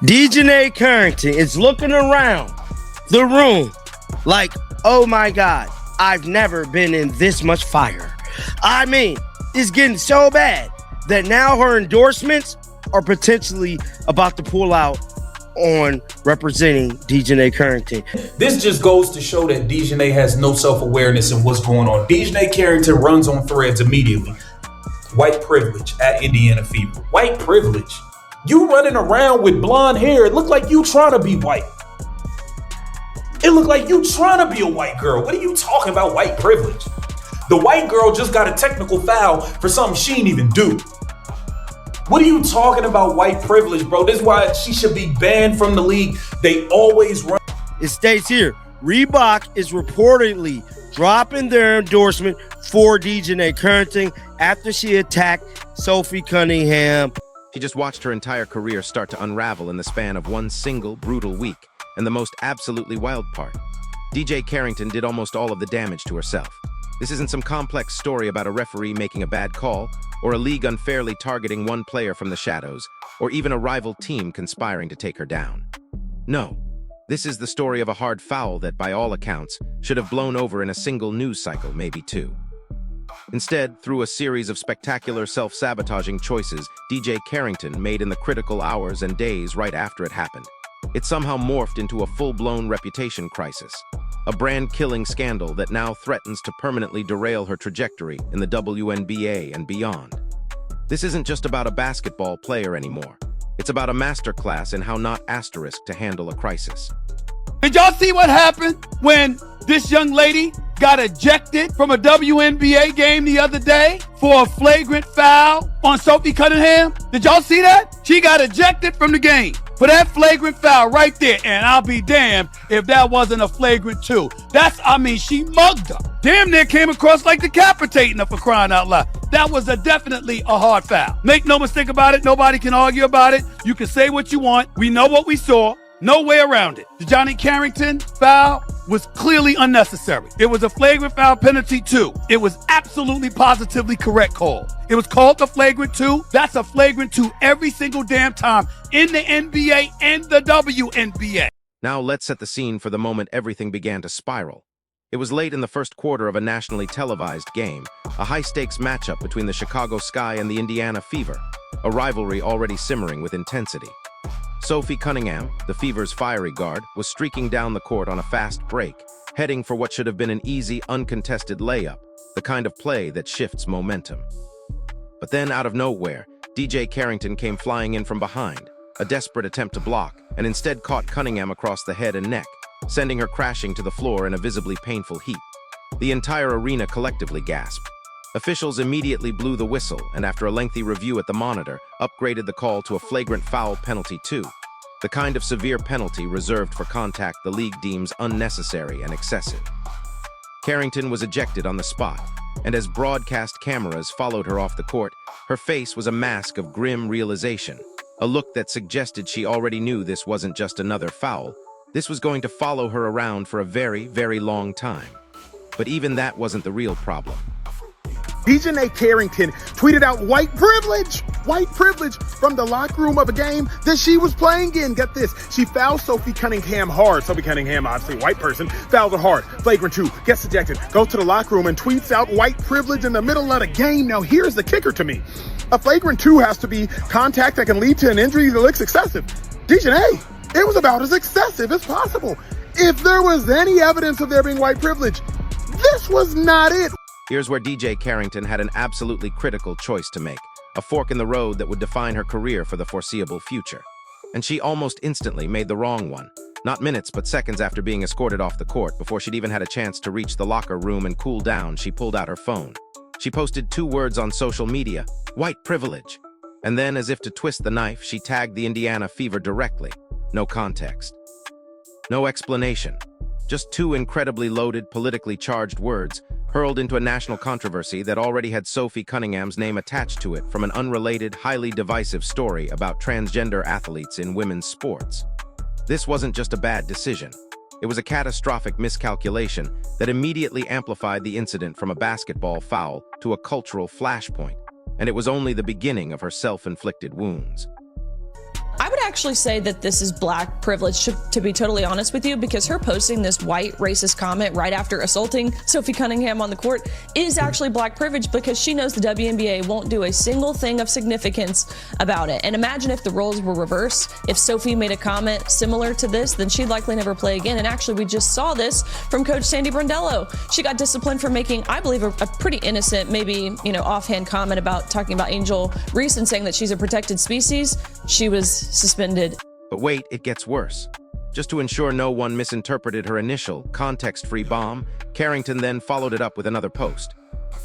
Djonai Carrington is looking around the room like, oh my God, I've never been in this much fire. I mean, it's getting so bad that now her endorsements are potentially about to pull out on representing Djonai Carrington. This just goes to show that Djonai has no self-awareness in what's going on. Djonai Carrington runs on threads immediately. White privilege at Indiana Fever. White privilege. You running around with blonde hair. It look like you trying to be white. It look like you trying to be a white girl. What are you talking about, white privilege? The white girl just got a technical foul for something she didn't even do. What are you talking about, white privilege, bro? This is why she should be banned from the league. They always run. It states here, Reebok is reportedly dropping their endorsement for Djonai Carrington after she attacked Sophie Cunningham. She just watched her entire career start to unravel in the span of one single brutal week. And the most absolutely wild part, Djonai Carrington did almost all of the damage to herself. This isn't some complex story about a referee making a bad call, or a league unfairly targeting one player from the shadows, or even a rival team conspiring to take her down. No, this is the story of a hard foul that, by all accounts, should have blown over in a single news cycle, maybe two. Instead, through a series of spectacular self-sabotaging choices Djonai Carrington made in the critical hours and days right after it happened, it somehow morphed into a full-blown reputation crisis, a brand-killing scandal that now threatens to permanently derail her trajectory in the WNBA and beyond. This isn't just about a basketball player anymore. It's about a masterclass in how not asterisk to handle a crisis. Did y'all see what happened when this young lady got ejected from a WNBA game the other day for a flagrant foul on Sophie Cunningham? Did y'all see that? She got ejected from the game for that flagrant foul right there. And I'll be damned if that wasn't a flagrant two. She mugged her. Damn near came across like decapitating her, for crying out loud. That was definitely a hard foul. Make no mistake about it. Nobody can argue about it. You can say what you want. We know what we saw. No way around it. The Djonai Carrington foul was clearly unnecessary. It was a flagrant foul penalty too. It was absolutely positively correct call. It was called the flagrant two. That's a flagrant two every single damn time in the NBA and the WNBA. Now let's set the scene for the moment everything began to spiral. It was late in the first quarter of a nationally televised game, a high-stakes matchup between the Chicago Sky and the Indiana Fever, a rivalry already simmering with intensity. Sophie Cunningham, the Fever's fiery guard, was streaking down the court on a fast break, heading for what should have been an easy, uncontested layup, the kind of play that shifts momentum. But then, out of nowhere, Djonai Carrington came flying in from behind, a desperate attempt to block, and instead caught Cunningham across the head and neck, sending her crashing to the floor in a visibly painful heap. The entire arena collectively gasped. Officials immediately blew the whistle and, after a lengthy review at the monitor, upgraded the call to a flagrant foul penalty 2, the kind of severe penalty reserved for contact the league deems unnecessary and excessive. Carrington was ejected on the spot, and as broadcast cameras followed her off the court, her face was a mask of grim realization, a look that suggested she already knew this wasn't just another foul. This was going to follow her around for a very, very long time. But even that wasn't the real problem. Djonai Carrington tweeted out white privilege from the locker room of a game that she was playing in. Get this, she fouled Sophie Cunningham hard. Sophie Cunningham, obviously a white person, fouled her hard. Flagrant 2, gets ejected, goes to the locker room and tweets out white privilege in the middle of the game. Now here's the kicker to me. A flagrant 2 has to be contact that can lead to an injury that looks excessive. Djonai, it was about as excessive as possible. If there was any evidence of there being white privilege, this was not it. Here's where Djonai Carrington had an absolutely critical choice to make, a fork in the road that would define her career for the foreseeable future. And she almost instantly made the wrong one, not minutes but seconds after being escorted off the court. Before she'd even had a chance to reach the locker room and cool down, she pulled out her phone. She posted 2 words on social media, white privilege. And then, as if to twist the knife, she tagged the Indiana Fever directly. No context. No explanation. Just 2 incredibly loaded, politically charged words, hurled into a national controversy that already had Sophie Cunningham's name attached to it from an unrelated, highly divisive story about transgender athletes in women's sports. This wasn't just a bad decision. It was a catastrophic miscalculation that immediately amplified the incident from a basketball foul to a cultural flashpoint, and it was only the beginning of her self-inflicted wounds. I would actually say that this is black privilege, to be totally honest with you, because her posting this white racist comment right after assaulting Sophie Cunningham on the court is actually black privilege, because she knows the WNBA won't do a single thing of significance about it. And imagine if the roles were reversed. If Sophie made a comment similar to this, then she'd likely never play again. And actually, we just saw this from Coach Sandy Brondello. She got disciplined for making, I believe, a pretty innocent, maybe, offhand comment about talking about Angel Reese and saying that she's a protected species. She was suspended. But wait, it gets worse. Just to ensure no one misinterpreted her initial, context-free bomb, Carrington then followed it up with another post.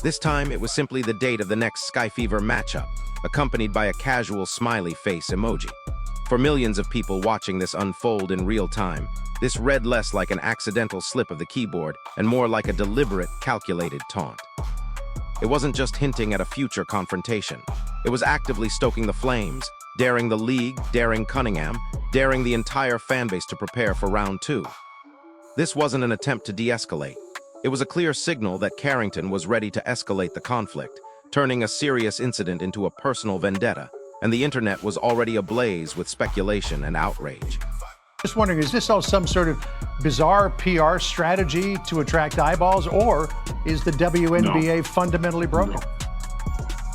This time, it was simply the date of the next Sky Fever matchup, accompanied by a casual smiley face emoji. For millions of people watching this unfold in real time, this read less like an accidental slip of the keyboard and more like a deliberate, calculated taunt. It wasn't just hinting at a future confrontation. It was actively stoking the flames, daring the league, daring Cunningham, daring the entire fanbase to prepare for round 2. This wasn't an attempt to de-escalate. It was a clear signal that Carrington was ready to escalate the conflict, turning a serious incident into a personal vendetta, and the internet was already ablaze with speculation and outrage. Just wondering, is this all some sort of bizarre PR strategy to attract eyeballs, or is the WNBA fundamentally broken? No.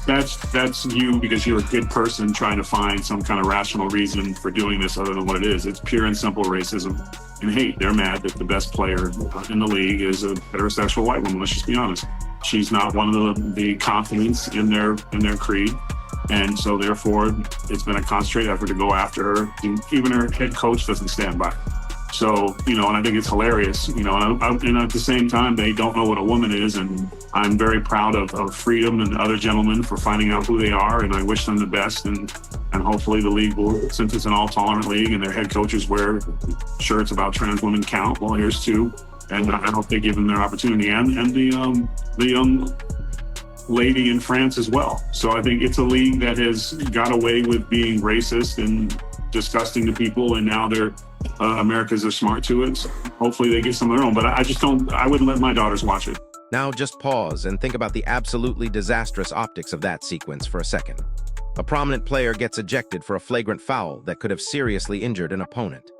That's you, because you're a good person trying to find some kind of rational reason for doing this other than what it is. It's pure and simple racism and hate. They're mad that the best player in the league is a heterosexual white woman. Let's just be honest. She's not one of the confidants in their creed. And so therefore, it's been a concentrated effort to go after her. Even her head coach doesn't stand by. So, and I think it's hilarious, and at the same time, they don't know what a woman is. And I'm very proud of Freedom and other gentlemen for finding out who they are. And I wish them the best. And hopefully the league will, since it's an all-tolerant league and their head coaches wear shirts about trans women count, well, here's 2. And I hope they give them their opportunity. And the young lady in France as well. So I think it's a league that has got away with being racist and disgusting to people, and now they're Americans are smart to it. So hopefully they get some of their own, but I wouldn't let my daughters watch it. Now just pause and think about the absolutely disastrous optics of that sequence for a second. A prominent player gets ejected for a flagrant foul that could have seriously injured an opponent.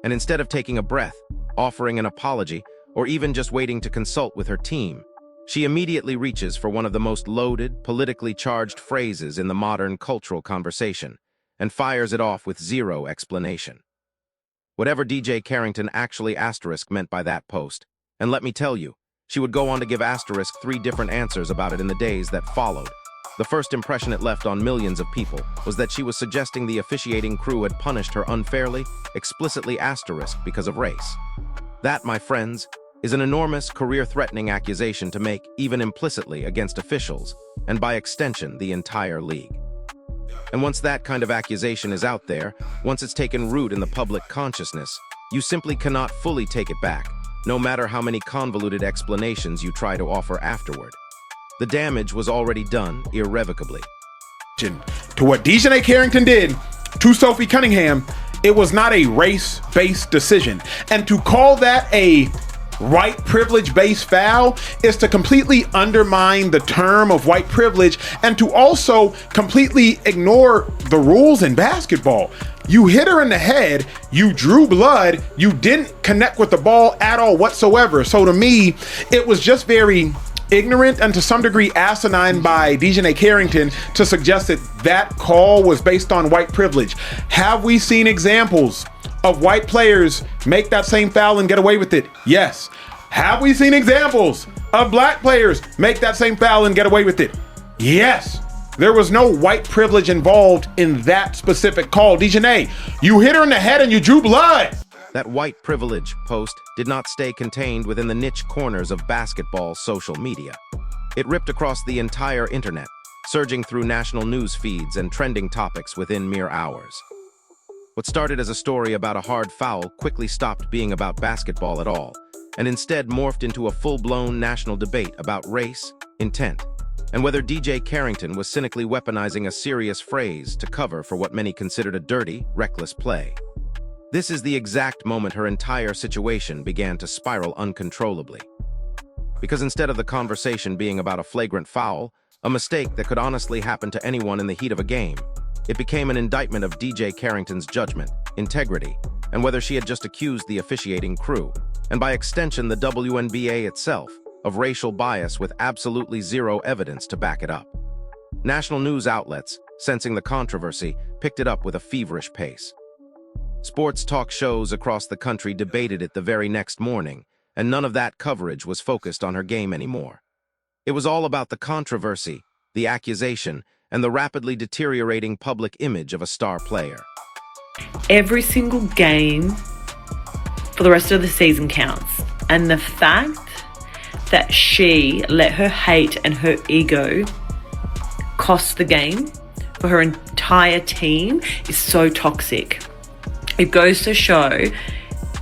And instead of taking a breath, offering an apology, or even just waiting to consult with her team, she immediately reaches for one of the most loaded, politically charged phrases in the modern cultural conversation, and fires it off with zero explanation. Whatever DJ Carrington actually meant by that post, and let me tell you, she would go on to give 3 different answers about it in the days that followed. The first impression it left on millions of people was that she was suggesting the officiating crew had punished her unfairly, explicitly because of race. That, my friends, is an enormous, career-threatening accusation to make, even implicitly, against officials, and by extension, the entire league. And once that kind of accusation is out there, once it's taken root in the public consciousness, you simply cannot fully take it back, no matter how many convoluted explanations you try to offer afterward. The damage was already done irrevocably. To what Djonai Carrington did to Sophie Cunningham, it was not a race-based decision. And to call that a white privilege-based foul is to completely undermine the term of white privilege and to also completely ignore the rules in basketball. You hit her in the head, you drew blood, you didn't connect with the ball at all whatsoever. So to me, it was just very ignorant and to some degree asinine by Djonai Carrington to suggest that that call was based on white privilege. Have we seen examples of white players make that same foul and get away with it? Yes. Have we seen examples of black players make that same foul and get away with it? Yes. There was no white privilege involved in that specific call. Djonai, you hit her in the head and you drew blood. That white privilege post did not stay contained within the niche corners of basketball social media. It ripped across the entire internet, surging through national news feeds and trending topics within mere hours. What started as a story about a hard foul quickly stopped being about basketball at all, and instead morphed into a full-blown national debate about race, intent, and whether DJ Carrington was cynically weaponizing a serious phrase to cover for what many considered a dirty, reckless play. This is the exact moment her entire situation began to spiral uncontrollably. Because instead of the conversation being about a flagrant foul, a mistake that could honestly happen to anyone in the heat of a game, It became an indictment of DJ Carrington's judgment, integrity, and whether she had just accused the officiating crew, and by extension the WNBA itself, of racial bias with absolutely zero evidence to back it up. National news outlets, sensing the controversy, picked it up with a feverish pace. Sports talk shows across the country debated it the very next morning, and none of that coverage was focused on her game anymore. It was all about the controversy, the accusation, and the rapidly deteriorating public image of a star player. Every single game for the rest of the season counts. And the fact that she let her hate and her ego cost the game for her entire team is so toxic. It goes to show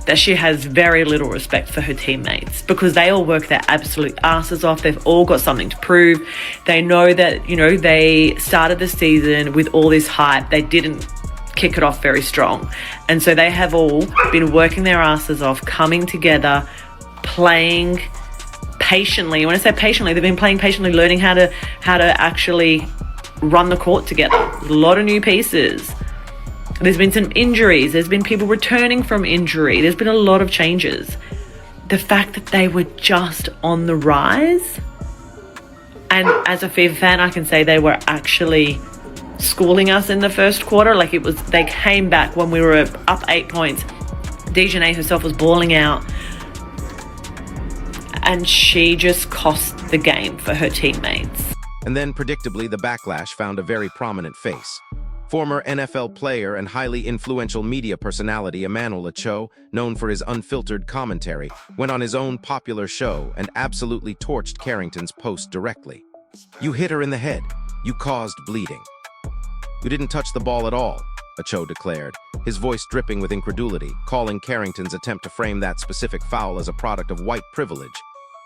that she has very little respect for her teammates because they all work their absolute asses off. They've all got something to prove. They know that, they started the season with all this hype. They didn't kick it off very strong. And so they have all been working their asses off, coming together, playing patiently. When I say patiently, they've been playing patiently, learning how to actually run the court together. A lot of new pieces. There's been some injuries. There's been people returning from injury. There's been a lot of changes. The fact that they were just on the rise, and as a Fever fan, I can say they were actually schooling us in the first quarter. They came back when we were up 8 points. Djonai herself was balling out, and she just cost the game for her teammates. And then, predictably, the backlash found a very prominent face. Former NFL player and highly influential media personality Emmanuel Acho, known for his unfiltered commentary, went on his own popular show and absolutely torched Carrington's post directly. "You hit her in the head. You caused bleeding. You didn't touch the ball at all," Acho declared, his voice dripping with incredulity, calling Carrington's attempt to frame that specific foul as a product of white privilege.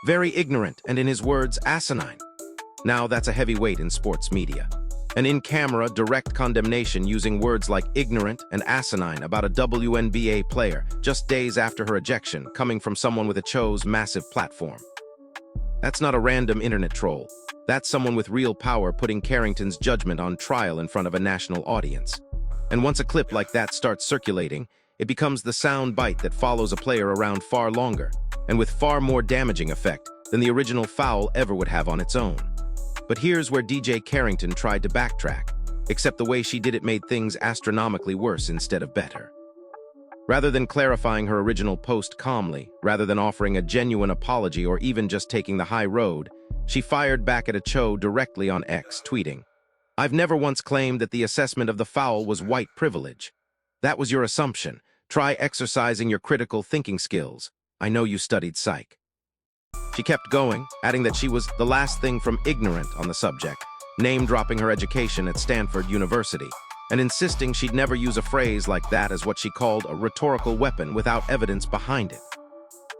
Very ignorant and, in his words, asinine. Now that's a heavy weight in sports media. An in-camera, direct condemnation using words like ignorant and asinine about a WNBA player just days after her ejection, coming from someone with Acho's massive platform. That's not a random internet troll. That's someone with real power putting Carrington's judgment on trial in front of a national audience. And once a clip like that starts circulating, it becomes the sound bite that follows a player around far longer, and with far more damaging effect than the original foul ever would have on its own. But here's where DJ Carrington tried to backtrack, except the way she did it made things astronomically worse instead of better. Rather than clarifying her original post calmly, rather than offering a genuine apology or even just taking the high road, she fired back at Acho directly on X, tweeting, "I've never once claimed that the assessment of the foul was white privilege. That was your assumption. Try exercising your critical thinking skills. I know you studied psych." She kept going, adding that she was the last thing from ignorant on the subject, name-dropping her education at Stanford University, and insisting she'd never use a phrase like that as what she called a rhetorical weapon without evidence behind it.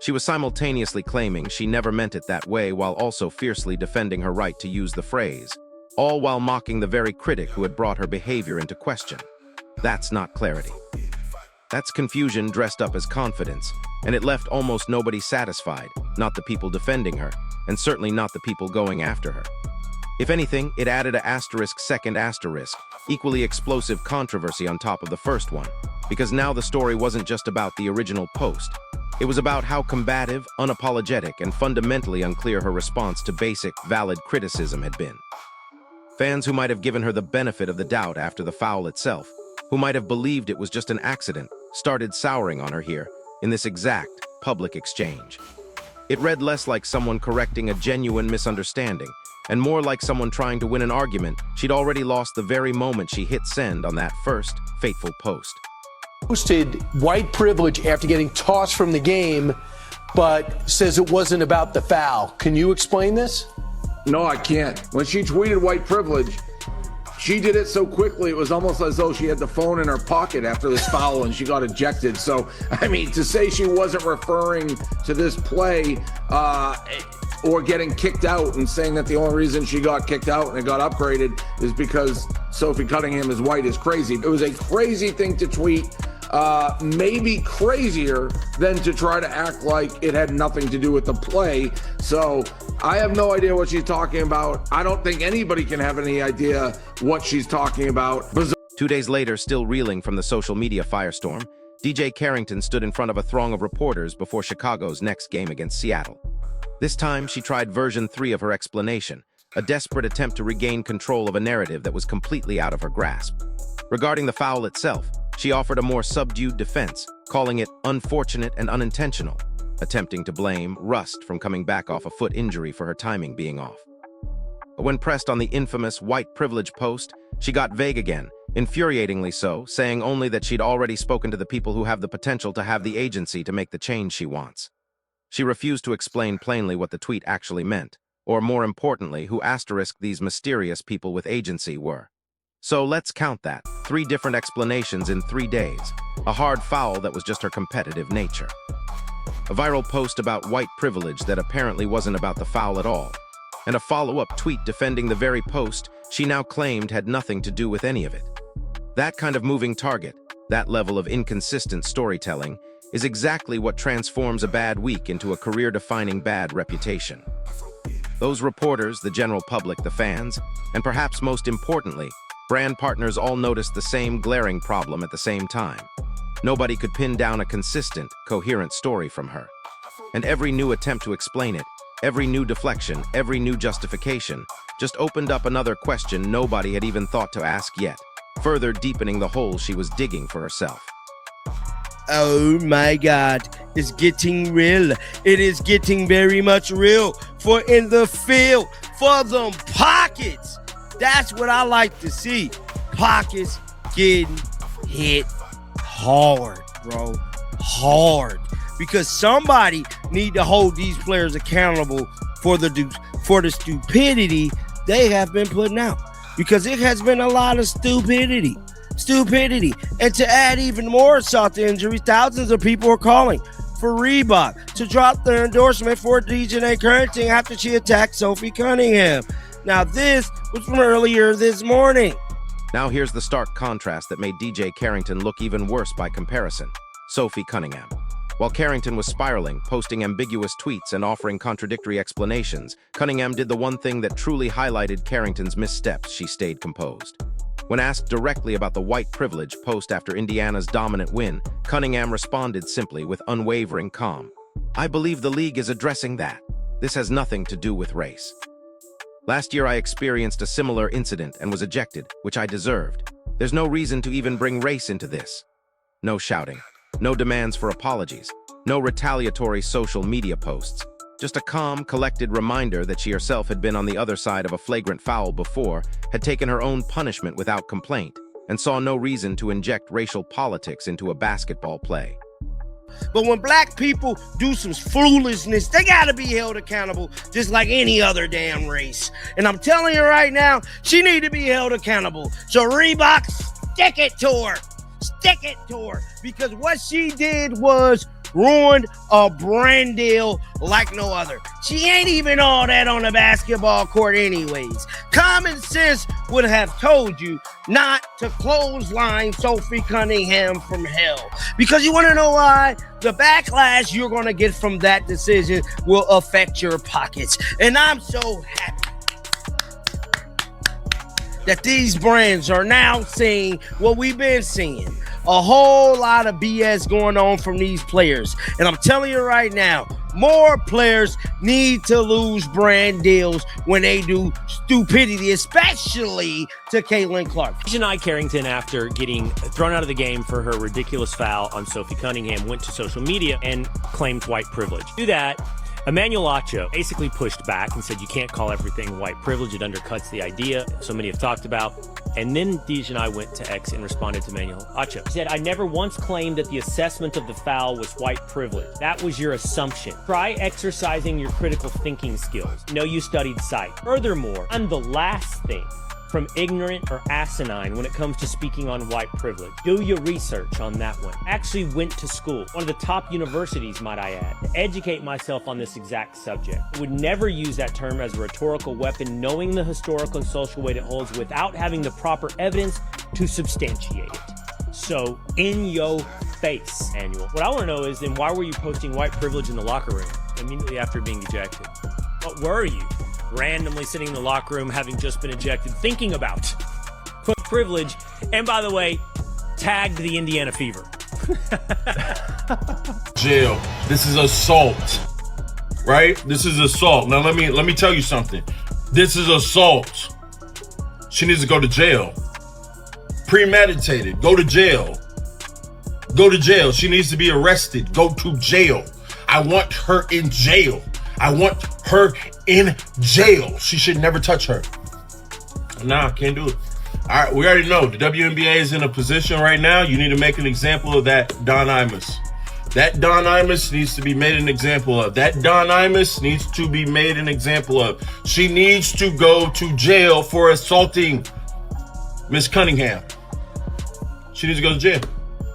She was simultaneously claiming she never meant it that way while also fiercely defending her right to use the phrase, all while mocking the very critic who had brought her behavior into question. That's not clarity. That's confusion dressed up as confidence, and it left almost nobody satisfied, not the people defending her, and certainly not the people going after her. If anything, it added a second asterisk, equally explosive controversy on top of the first one, because now the story wasn't just about the original post. It was about how combative, unapologetic, and fundamentally unclear her response to basic, valid criticism had been. Fans who might have given her the benefit of the doubt after the foul itself, who might have believed it was just an accident, started souring on her here, in this exact public exchange. It read less like someone correcting a genuine misunderstanding, and more like someone trying to win an argument she'd already lost the very moment she hit send on that first, fateful post. Posted white privilege after getting tossed from the game, but says it wasn't about the foul. Can you explain this? No, I can't. When she tweeted white privilege, she did it so quickly, it was almost as though she had the phone in her pocket after this foul and she got ejected. So, I mean, to say she wasn't referring to this play or getting kicked out and saying that the only reason she got kicked out and it got upgraded is because Sophie Cunningham is white is crazy. It was a crazy thing to tweet. Maybe crazier than to try to act like it had nothing to do with the play. So I have no idea what she's talking about. I don't think anybody can have any idea what she's talking about. 2 days later, still reeling from the social media firestorm, Djonai Carrington stood in front of a throng of reporters before Chicago's next game against Seattle. This time, she tried version 3 of her explanation, a desperate attempt to regain control of a narrative that was completely out of her grasp. Regarding the foul itself, she offered a more subdued defense, calling it unfortunate and unintentional, attempting to blame rust from coming back off a foot injury for her timing being off. But when pressed on the infamous white privilege post, she got vague again, infuriatingly so, saying only that she'd already spoken to the people who have the potential to have the agency to make the change she wants. She refused to explain plainly what the tweet actually meant, or more importantly, who these mysterious people with agency were. So let's count that. 3 different explanations in 3 days. A hard foul that was just her competitive nature. A viral post about white privilege that apparently wasn't about the foul at all. And a follow-up tweet defending the very post she now claimed had nothing to do with any of it. That kind of moving target, that level of inconsistent storytelling, is exactly what transforms a bad week into a career-defining bad reputation. Those reporters, the general public, the fans, and perhaps most importantly, brand partners all noticed the same glaring problem at the same time. Nobody could pin down a consistent, coherent story from her. And every new attempt to explain it, every new deflection, every new justification, just opened up another question nobody had even thought to ask yet, further deepening the hole she was digging for herself. Oh my God, it's getting real. It is getting very much real. For in the field, for them pockets. That's what I like to see. Pockets getting hit hard, bro. Hard. Because somebody need to hold these players accountable for the stupidity they have been putting out. Because it has been a lot of stupidity. And to add even more salt to injuries, thousands of people are calling for Reebok to drop their endorsement for Djonai Carrington after she attacked Sophie Cunningham. Now, this was from earlier this morning. Now here's the stark contrast that made Djonai Carrington look even worse by comparison. Sophie Cunningham. While Carrington was spiraling, posting ambiguous tweets and offering contradictory explanations, Cunningham did the one thing that truly highlighted Carrington's missteps. She stayed composed. When asked directly about the white privilege post after Indiana's dominant win, Cunningham responded simply with unwavering calm. I believe the league is addressing that. This has nothing to do with race. Last year I experienced a similar incident and was ejected, which I deserved. There's no reason to even bring race into this. No shouting, no demands for apologies, no retaliatory social media posts. Just a calm, collected reminder that she herself had been on the other side of a flagrant foul before, had taken her own punishment without complaint, and saw no reason to inject racial politics into a basketball play. But when black people do some foolishness, they gotta be held accountable just like any other damn race. And I'm telling you right now, she need to be held accountable. So Reebok, stick it to her. Stick it to her. Because what she did was ruined a brand deal like no other. She ain't even all that on the basketball court anyways. Common sense would have told you not to clothesline Sophie Cunningham from hell. Because you want to know why? The backlash you're going to get from that decision will affect your pockets. And I'm so happy that these brands are now seeing what we've been seeing. A whole lot of BS going on from these players. And I'm telling you right now, more players need to lose brand deals when they do stupidity, especially to Caitlin Clark. Djonai Carrington, after getting thrown out of the game for her ridiculous foul on Sophie Cunningham, went to social media and claimed white privilege. To that, Emmanuel Acho basically pushed back and said you can't call everything white privilege. It undercuts the idea so many have talked about. And then Djonai went to X and responded to Emmanuel Acho. He said, I never once claimed that the assessment of the foul was white privilege. That was your assumption. Try exercising your critical thinking skills. Know you studied psych. Furthermore, I'm the last thing from ignorant or asinine when it comes to speaking on white privilege. Do your research on that one. Actually went to school, one of the top universities, might I add, to educate myself on this exact subject. I would never use that term as a rhetorical weapon, knowing the historical and social weight it holds without having the proper evidence to substantiate it. So, in your face, Annual. What I want to know is, then why were you posting white privilege in the locker room immediately after being ejected? What were you? Randomly sitting in the locker room, having just been ejected, thinking about privilege, and by the way, tagged the Indiana Fever. Jail. This is assault, right? This is assault. Now let me tell you something. This is assault. She needs to go to jail. Premeditated. Go to jail. Go to jail. She needs to be arrested. Go to jail. I want her in jail. I want her in jail. She should never touch her. Nah, can't do it. All right, we already know the WNBA is in a position right now. You need to make an example of that Don Imus. That Don Imus needs to be made an example of. That Don Imus needs to be made an example of. She needs to go to jail for assaulting Miss Cunningham. She needs to go to jail.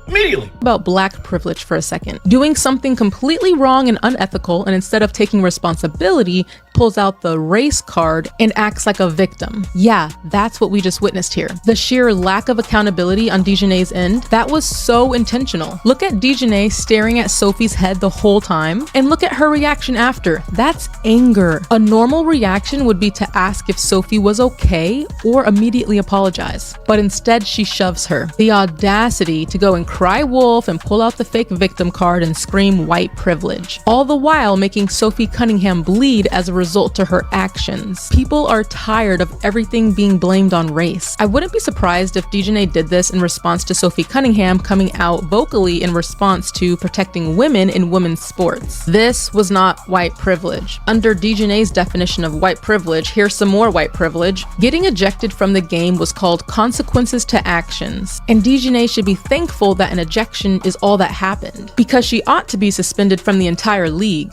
Immediately. About black privilege for a second. Doing something completely wrong and unethical, and instead of taking responsibility, pulls out the race card and acts like a victim. Yeah, that's what we just witnessed here. The sheer lack of accountability on Djonai's end, that was so intentional. Look at Djonai staring at Sophie's head the whole time, and look at her reaction after. That's anger. A normal reaction would be to ask if Sophie was okay or immediately apologize. But instead, she shoves her. The audacity to go and cry wolf and pull out the fake victim card and scream white privilege, all the while making Sophie Cunningham bleed as a result to her actions. People are tired of everything being blamed on race. I wouldn't be surprised if Djonai did this in response to Sophie Cunningham coming out vocally in response to protecting women in women's sports. This was not white privilege. Under Djonai's definition of white privilege, here's some more white privilege. Getting ejected from the game was called consequences to actions, and Djonai should be thankful that an ejection is all that happened, because she ought to be suspended from the entire league.